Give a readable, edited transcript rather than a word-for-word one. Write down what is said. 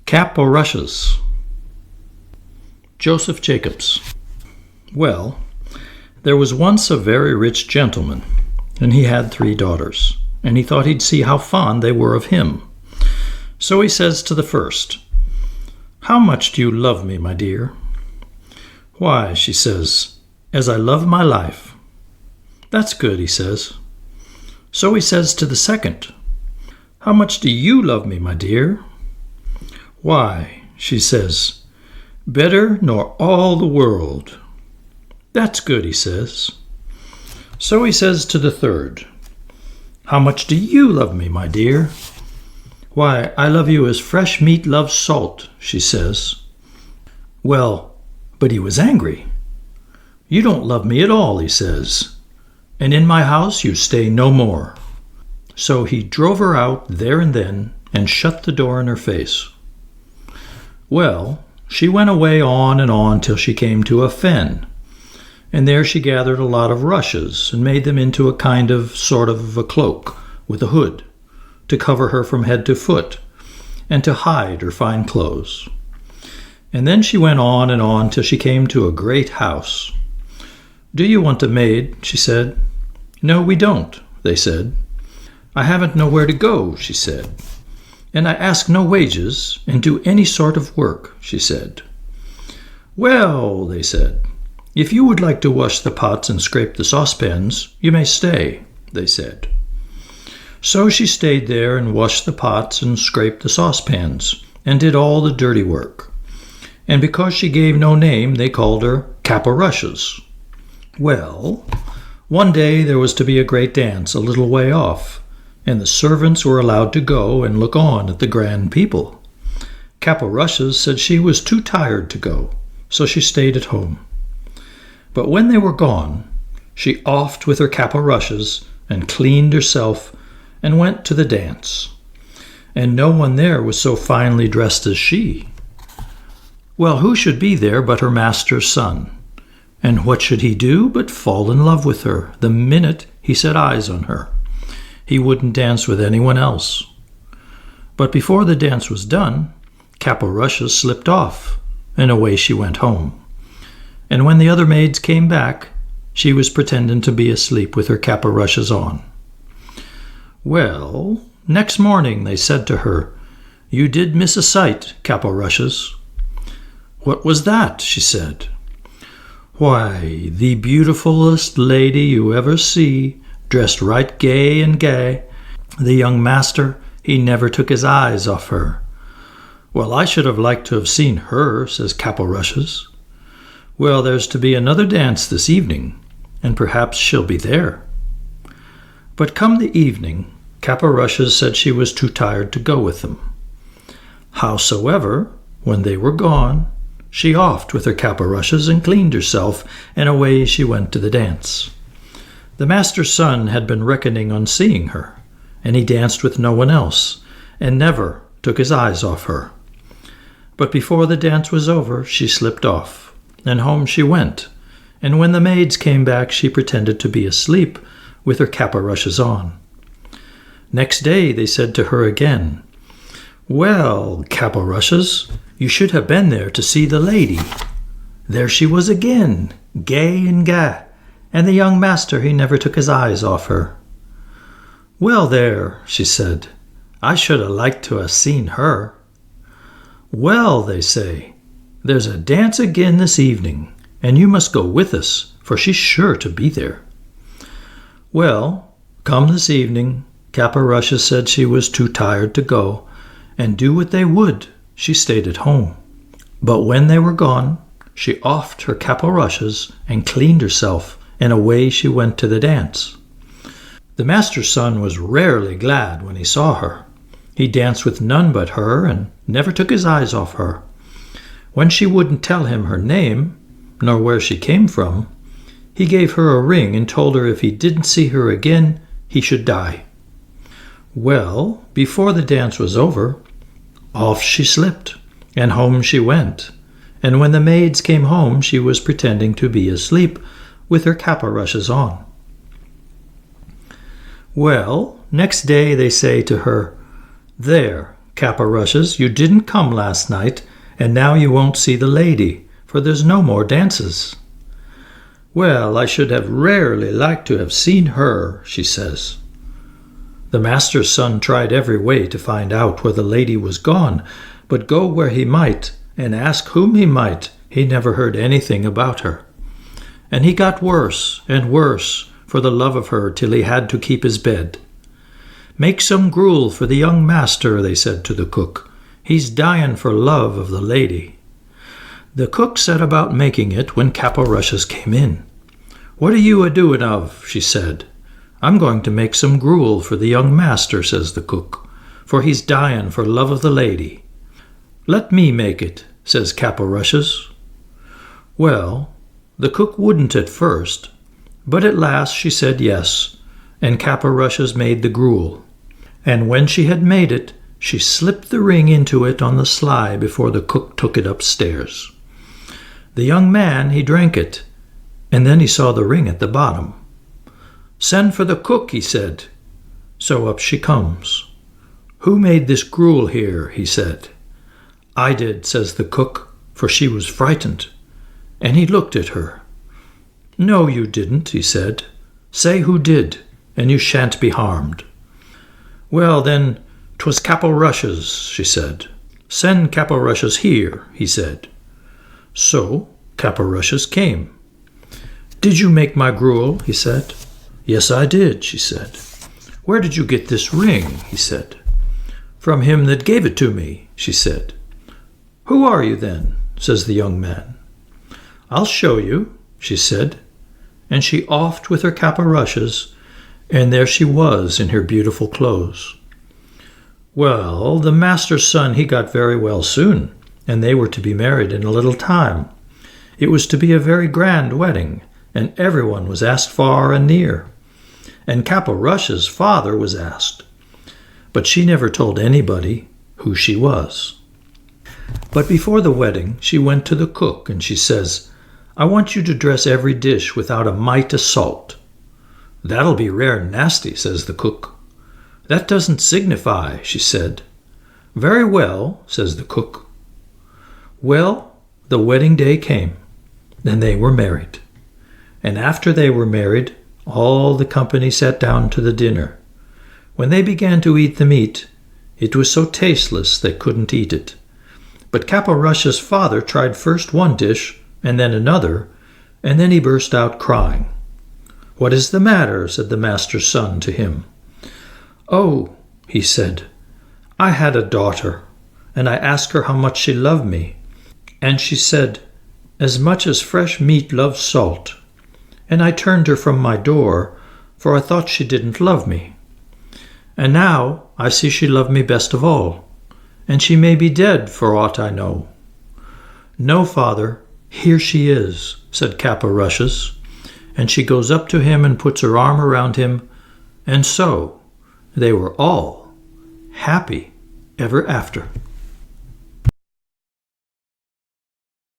Cap o' Rushes. Joseph Jacobs. Well, there was once a very rich gentleman, and he had 3 daughters, and he thought he'd see how fond they were of him. So he says to the first, "How much do you love me, my dear?" "Why," she says, "as I love my life." "That's good," he says. So he says to the second, "How much do you love me, my dear?" "Why," she says, "better nor all the world." "That's good," he says. So he says to the third, "How much do you love me, my dear?" "Why, I love you as fresh meat loves salt," she says. Well, but he was angry. "You don't love me at all," he says, "and in my house you stay no more." So he drove her out there and then and shut the door in her face. Well, she went away on and on till she came to a fen, and there she gathered a lot of rushes and made them into a kind of sort of a cloak with a hood to cover her from head to foot and to hide her fine clothes. And then she went on and on till she came to a great house. "Do you want a maid?" she said. "No, we don't," they said. "I haven't nowhere to go," she said. "And I ask no wages and do any sort of work," she said. "Well," they said, "if you would like to wash the pots and scrape the saucepans, you may stay," they said. So she stayed there and washed the pots and scraped the saucepans and did all the dirty work. And because she gave no name, they called her Cap o' Rushes. Well, one day there was to be a great dance a little way off, and the servants were allowed to go and look on at the grand people. Cap o' Rushes said she was too tired to go, so she stayed at home. But when they were gone, she offed with her cap o' rushes and cleaned herself and went to the dance. And no one there was so finely dressed as she. Well, who should be there but her master's son? And what should he do but fall in love with her the minute he set eyes on her? He wouldn't dance with anyone else. But before the dance was done, Cap o' Rushes slipped off, and away she went home. And when the other maids came back, she was pretending to be asleep with her cap o' rushes on. Well, next morning they said to her, "You did miss a sight, Cap o' Rushes." "What was that?" she said. "Why, the beautifulest lady you ever see, dressed right gay and gay. The young master, he never took his eyes off her." "Well, I should have liked to have seen her," says Cap o' Rushes. "Well, there's to be another dance this evening, and perhaps she'll be there." But come the evening, Cap o' Rushes said she was too tired to go with them. Howsoever, when they were gone, she offed with her cap o' rushes and cleaned herself, and away she went to the dance. The master's son had been reckoning on seeing her, and he danced with no one else, and never took his eyes off her. But before the dance was over, she slipped off, and home she went, and when the maids came back, she pretended to be asleep with her cap o' rushes on. Next day they said to her again, "Well, Cap o' Rushes, you should have been there to see the lady." There she was again, gay and gay, and the young master, he never took his eyes off her. "Well there," she said, "I should have liked to have seen her." "Well," they say, "there's a dance again this evening, and you must go with us, for she's sure to be there." Well, come this evening, Cap o' Rushes said she was too tired to go, and do what they would, she stayed at home. But when they were gone, she offed her cap o' rushes and cleaned herself, and away she went to the dance. The master's son was rarely glad when he saw her. He danced with none but her, and never took his eyes off her. When she wouldn't tell him her name, nor where she came from, he gave her a ring and told her if he didn't see her again, he should die. Well, before the dance was over, off she slipped, and home she went, and when the maids came home, she was pretending to be asleep with her cap o' rushes on. Well, next day they say to her, "There, Cap o' Rushes, you didn't come last night, and now you won't see the lady, for there's no more dances." "Well, I should have rarely liked to have seen her," she says. The master's son tried every way to find out where the lady was gone, but go where he might, and ask whom he might, he never heard anything about her. And he got worse and worse for the love of her till he had to keep his bed. "Make some gruel for the young master," they said to the cook. "He's dying for love of the lady." The cook set about making it when Cap o' Rushes came in. "What are you a-doing of?" she said. "I'm going to make some gruel for the young master," says the cook, "for he's dying for love of the lady." "Let me make it," says Cap o' Rushes. Well, the cook wouldn't at first, but at last she said yes, and Cap o' Rushes made the gruel. And when she had made it, she slipped the ring into it on the sly before the cook took it upstairs. The young man, he drank it, and then he saw the ring at the bottom. "Send for the cook," he said. So up she comes. "Who made this gruel here?" he said. "I did," says the cook, for she was frightened. And he looked at her. "No, you didn't," he said. "Say who did, and you shan't be harmed." "Well, then, 'twas Cap o' Rushes," she said. "Send Cap o' Rushes here," he said. So Cap o' Rushes came. "Did you make my gruel?" he said. "Yes, I did," she said. "Where did you get this ring?" he said. "From him that gave it to me," she said. "Who are you, then?" says the young man. "I'll show you," she said, and she offed with her Cap o' Rushes, and there she was in her beautiful clothes. Well, the master's son, he got very well soon, and they were to be married in a little time. It was to be a very grand wedding, and everyone was asked far and near. And Cap o' Rushes' father was asked, but she never told anybody who she was. But before the wedding, she went to the cook, and she says, "I want you to dress every dish without a mite of salt." "That'll be rare nasty," says the cook. "That doesn't signify," she said. "Very well," says the cook. Well, the wedding day came, and they were married. And after they were married, all the company sat down to the dinner. When they began to eat the meat, it was so tasteless they couldn't eat it. But Cap o' Rushes' father tried first one dish, and then another, and then he burst out crying. "What is the matter?" said the master's son to him. "Oh," he said, "I had a daughter, and I asked her how much she loved me. And she said, 'As much as fresh meat loves salt.' And I turned her from my door, for I thought she didn't love me. And now I see she loved me best of all, and she may be dead for aught I know." "No, father, here she is," said Cap o' Rushes, and she goes up to him and puts her arm around him, and so they were all happy ever after.